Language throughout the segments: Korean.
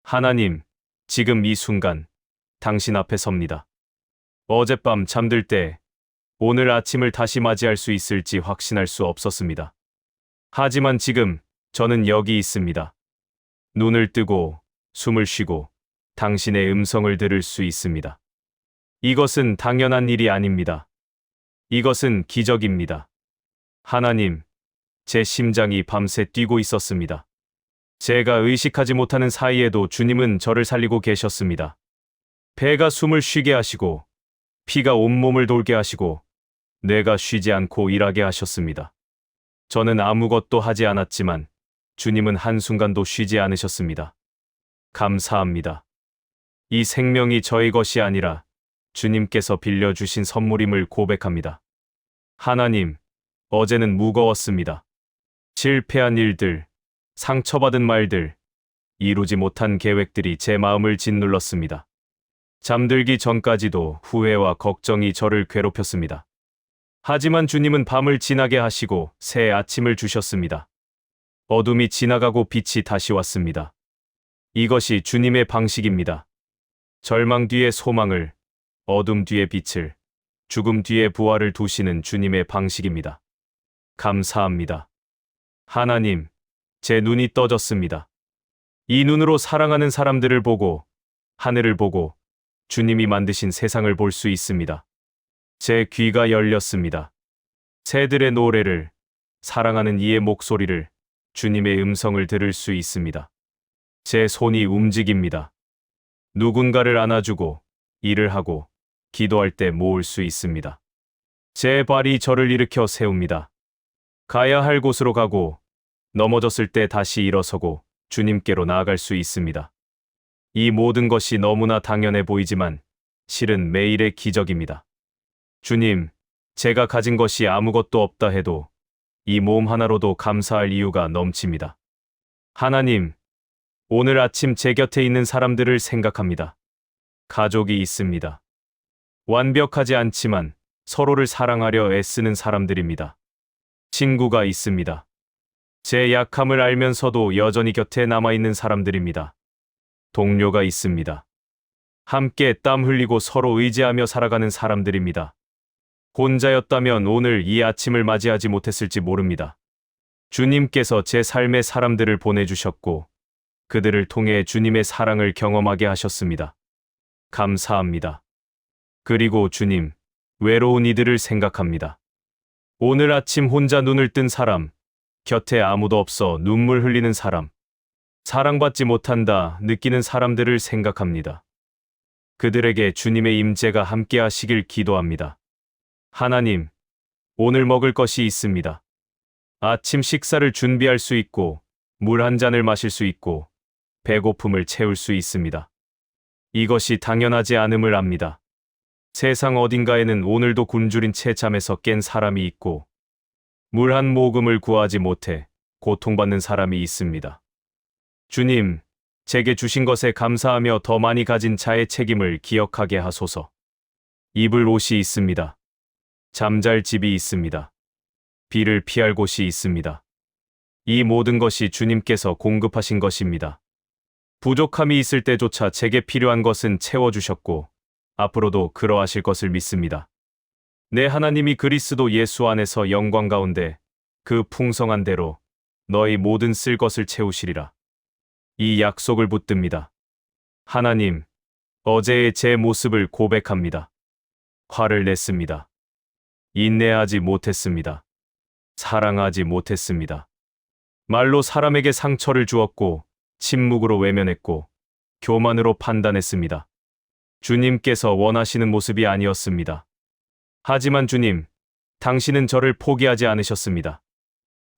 하나님, 지금 이 순간 당신 앞에 섭니다. 어젯밤 잠들 때 오늘 아침을 다시 맞이할 수 있을지 확신할 수 없었습니다. 하지만 지금 저는 여기 있습니다. 눈을 뜨고 숨을 쉬고 당신의 음성을 들을 수 있습니다. 이것은 당연한 일이 아닙니다. 이것은 기적입니다. 하나님, 제 심장이 밤새 뛰고 있었습니다. 제가 의식하지 못하는 사이에도 주님은 저를 살리고 계셨습니다. 배가 숨을 쉬게 하시고 피가 온몸을 돌게 하시고 뇌가 쉬지 않고 일하게 하셨습니다. 저는 아무것도 하지 않았지만 주님은 한순간도 쉬지 않으셨습니다. 감사합니다. 이 생명이 저의 것이 아니라 주님께서 빌려주신 선물임을 고백합니다. 하나님, 어제는 무거웠습니다. 실패한 일들, 상처받은 말들, 이루지 못한 계획들이 제 마음을 짓눌렀습니다. 잠들기 전까지도 후회와 걱정이 저를 괴롭혔습니다. 하지만 주님은 밤을 지나게 하시고 새 아침을 주셨습니다. 어둠이 지나가고 빛이 다시 왔습니다. 이것이 주님의 방식입니다. 절망 뒤에 소망을, 어둠 뒤에 빛을, 죽음 뒤에 부활을 두시는 주님의 방식입니다. 감사합니다. 하나님, 제 눈이 떠졌습니다. 이 눈으로 사랑하는 사람들을 보고, 하늘을 보고, 주님이 만드신 세상을 볼 수 있습니다. 제 귀가 열렸습니다. 새들의 노래를, 사랑하는 이의 목소리를, 주님의 음성을 들을 수 있습니다. 제 손이 움직입니다. 누군가를 안아주고, 일을 하고, 기도할 때 모을 수 있습니다. 제 발이 저를 일으켜 세웁니다. 가야 할 곳으로 가고, 넘어졌을 때 다시 일어서고 주님께로 나아갈 수 있습니다. 이 모든 것이 너무나 당연해 보이지만 실은 매일의 기적입니다. 주님, 제가 가진 것이 아무것도 없다 해도 이 몸 하나로도 감사할 이유가 넘칩니다. 하나님, 오늘 아침 제 곁에 있는 사람들을 생각합니다. 가족이 있습니다. 완벽하지 않지만 서로를 사랑하려 애쓰는 사람들입니다. 친구가 있습니다. 제 약함을 알면서도 여전히 곁에 남아있는 사람들입니다. 동료가 있습니다. 함께 땀 흘리고 서로 의지하며 살아가는 사람들입니다. 혼자였다면 오늘 이 아침을 맞이하지 못했을지 모릅니다. 주님께서 제 삶의 사람들을 보내주셨고 그들을 통해 주님의 사랑을 경험하게 하셨습니다. 감사합니다. 그리고 주님, 외로운 이들을 생각합니다. 오늘 아침 혼자 눈을 뜬 사람, 곁에 아무도 없어 눈물 흘리는 사람, 사랑받지 못한다 느끼는 사람들을 생각합니다. 그들에게 주님의 임재가 함께 하시길 기도합니다. 하나님, 오늘 먹을 것이 있습니다. 아침 식사를 준비할 수 있고, 물 한 잔을 마실 수 있고, 배고픔을 채울 수 있습니다. 이것이 당연하지 않음을 압니다. 세상 어딘가에는 오늘도 굶주린 채 잠에서 깬 사람이 있고, 물 한 모금을 구하지 못해 고통받는 사람이 있습니다. 주님, 제게 주신 것에 감사하며 더 많이 가진 자의 책임을 기억하게 하소서. 입을 옷이 있습니다. 잠잘 집이 있습니다. 비를 피할 곳이 있습니다. 이 모든 것이 주님께서 공급하신 것입니다. 부족함이 있을 때조차 제게 필요한 것은 채워주셨고, 앞으로도 그러하실 것을 믿습니다. 내 하나님이 그리스도 예수 안에서 영광 가운데 그 풍성한 대로 너희 모든 쓸 것을 채우시리라. 이 약속을 붙듭니다. 하나님, 어제의 제 모습을 고백합니다. 화를 냈습니다. 인내하지 못했습니다. 사랑하지 못했습니다. 말로 사람에게 상처를 주었고, 침묵으로 외면했고, 교만으로 판단했습니다. 주님께서 원하시는 모습이 아니었습니다. 하지만 주님, 당신은 저를 포기하지 않으셨습니다.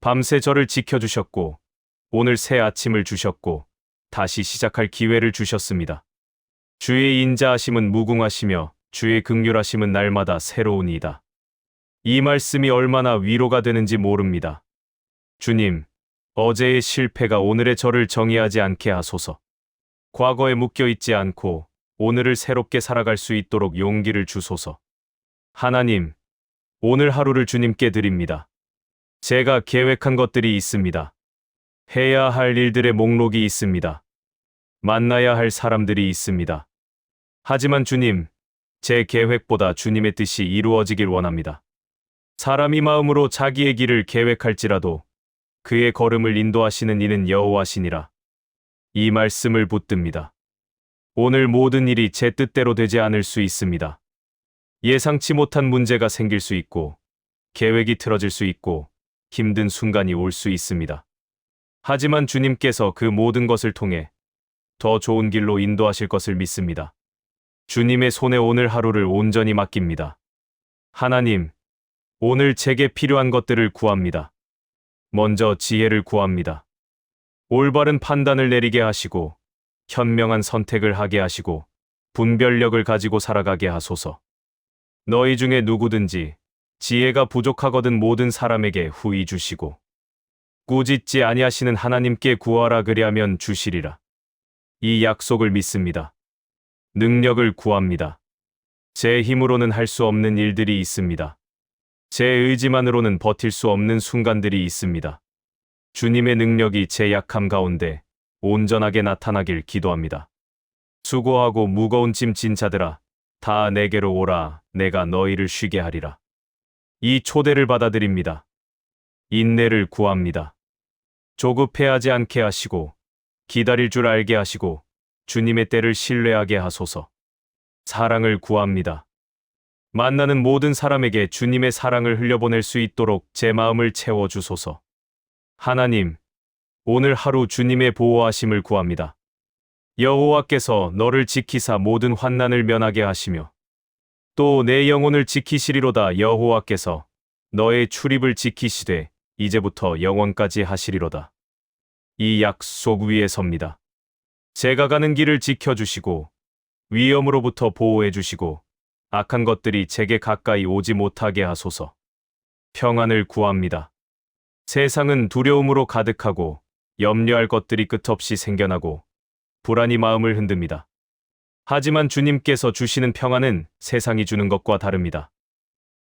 밤새 저를 지켜주셨고, 오늘 새 아침을 주셨고, 다시 시작할 기회를 주셨습니다. 주의 인자하심은 무궁하시며 주의 긍휼하심은 날마다 새로우니이다. 이 말씀이 얼마나 위로가 되는지 모릅니다. 주님, 어제의 실패가 오늘의 저를 정의하지 않게 하소서. 과거에 묶여있지 않고 오늘을 새롭게 살아갈 수 있도록 용기를 주소서. 하나님, 오늘 하루를 주님께 드립니다. 제가 계획한 것들이 있습니다. 해야 할 일들의 목록이 있습니다. 만나야 할 사람들이 있습니다. 하지만 주님, 제 계획보다 주님의 뜻이 이루어지길 원합니다. 사람이 마음으로 자기의 길을 계획할지라도 그의 걸음을 인도하시는 이는 여호와시니라. 이 말씀을 붙듭니다. 오늘 모든 일이 제 뜻대로 되지 않을 수 있습니다. 예상치 못한 문제가 생길 수 있고, 계획이 틀어질 수 있고, 힘든 순간이 올 수 있습니다. 하지만 주님께서 그 모든 것을 통해 더 좋은 길로 인도하실 것을 믿습니다. 주님의 손에 오늘 하루를 온전히 맡깁니다. 하나님, 오늘 제게 필요한 것들을 구합니다. 먼저 지혜를 구합니다. 올바른 판단을 내리게 하시고, 현명한 선택을 하게 하시고, 분별력을 가지고 살아가게 하소서. 너희 중에 누구든지 지혜가 부족하거든 모든 사람에게 후히 주시고, 꾸짖지 아니하시는 하나님께 구하라 그리하면 주시리라. 이 약속을 믿습니다. 능력을 구합니다. 제 힘으로는 할 수 없는 일들이 있습니다. 제 의지만으로는 버틸 수 없는 순간들이 있습니다. 주님의 능력이 제 약함 가운데 온전하게 나타나길 기도합니다. 수고하고 무거운 짐 진 자들아, 다 내게로 오라, 내가 너희를 쉬게 하리라. 이 초대를 받아들입니다. 인내를 구합니다. 조급해하지 않게 하시고, 기다릴 줄 알게 하시고, 주님의 때를 신뢰하게 하소서. 사랑을 구합니다. 만나는 모든 사람에게 주님의 사랑을 흘려보낼 수 있도록 제 마음을 채워주소서. 하나님, 오늘 하루 주님의 보호하심을 구합니다. 여호와께서 너를 지키사 모든 환난을 면하게 하시며, 또 내 영혼을 지키시리로다. 여호와께서 너의 출입을 지키시되 이제부터 영원까지 하시리로다. 이 약속 위에 섭니다. 제가 가는 길을 지켜주시고, 위험으로부터 보호해주시고, 악한 것들이 제게 가까이 오지 못하게 하소서. 평안을 구합니다. 세상은 두려움으로 가득하고, 염려할 것들이 끝없이 생겨나고, 불안이 마음을 흔듭니다. 하지만 주님께서 주시는 평안은 세상이 주는 것과 다릅니다.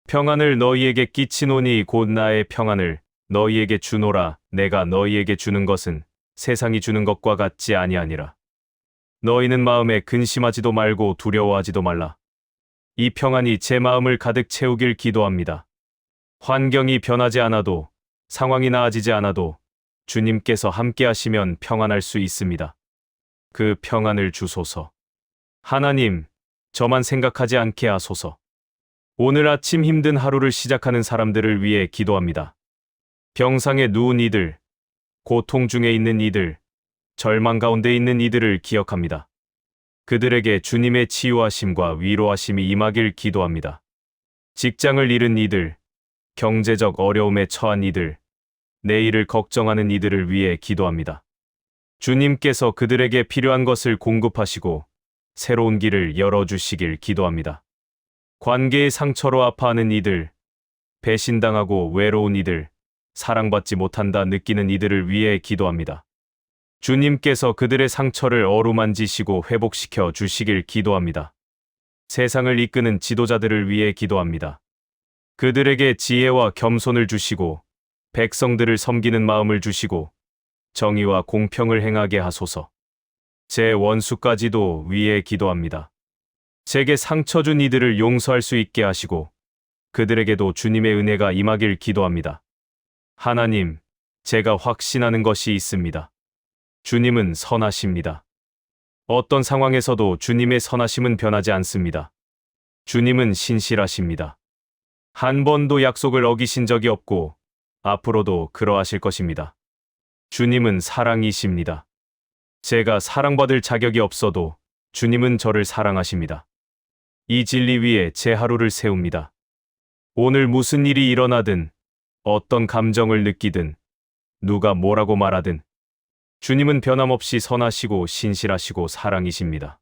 평안을 너희에게 끼치노니 곧 나의 평안을 너희에게 주노라. 내가 너희에게 주는 것은 세상이 주는 것과 같지 아니하니라. 너희는 마음에 근심하지도 말고 두려워하지도 말라. 이 평안이 제 마음을 가득 채우길 기도합니다. 환경이 변하지 않아도, 상황이 나아지지 않아도 주님께서 함께 하시면 평안할 수 있습니다. 그 평안을 주소서. 하나님, 저만 생각하지 않게 하소서. 오늘 아침 힘든 하루를 시작하는 사람들을 위해 기도합니다. 병상에 누운 이들, 고통 중에 있는 이들, 절망 가운데 있는 이들을 기억합니다. 그들에게 주님의 치유하심과 위로하심이 임하길 기도합니다. 직장을 잃은 이들, 경제적 어려움에 처한 이들, 내일을 걱정하는 이들을 위해 기도합니다. 주님께서 그들에게 필요한 것을 공급하시고 새로운 길을 열어주시길 기도합니다. 관계의 상처로 아파하는 이들, 배신당하고 외로운 이들, 사랑받지 못한다 느끼는 이들을 위해 기도합니다. 주님께서 그들의 상처를 어루만지시고 회복시켜 주시길 기도합니다. 세상을 이끄는 지도자들을 위해 기도합니다. 그들에게 지혜와 겸손을 주시고 백성들을 섬기는 마음을 주시고 정의와 공평을 행하게 하소서. 제 원수까지도 위해 기도합니다. 제게 상처 준 이들을 용서할 수 있게 하시고 그들에게도 주님의 은혜가 임하길 기도합니다. 하나님, 제가 확신하는 것이 있습니다. 주님은 선하십니다. 어떤 상황에서도 주님의 선하심은 변하지 않습니다. 주님은 신실하십니다. 한 번도 약속을 어기신 적이 없고 앞으로도 그러하실 것입니다. 주님은 사랑이십니다. 제가 사랑받을 자격이 없어도 주님은 저를 사랑하십니다. 이 진리 위에 제 하루를 세웁니다. 오늘 무슨 일이 일어나든, 어떤 감정을 느끼든, 누가 뭐라고 말하든, 주님은 변함없이 선하시고 신실하시고 사랑이십니다.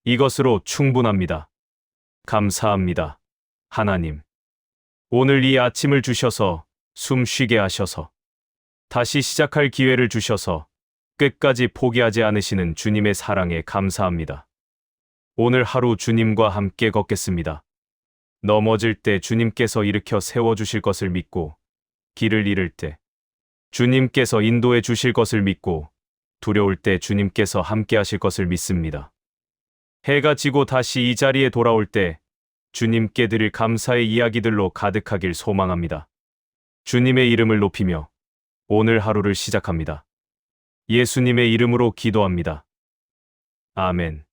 이것으로 충분합니다. 감사합니다. 하나님. 오늘 이 아침을 주셔서 숨 쉬게 하셔서 다시 시작할 기회를 주셔서 끝까지 포기하지 않으시는 주님의 사랑에 감사합니다. 오늘 하루 주님과 함께 걷겠습니다. 넘어질 때 주님께서 일으켜 세워주실 것을 믿고, 길을 잃을 때 주님께서 인도해 주실 것을 믿고, 두려울 때 주님께서 함께 하실 것을 믿습니다. 해가 지고 다시 이 자리에 돌아올 때 주님께 드릴 감사의 이야기들로 가득하길 소망합니다. 주님의 이름을 높이며 오늘 하루를 시작합니다. 예수님의 이름으로 기도합니다. 아멘.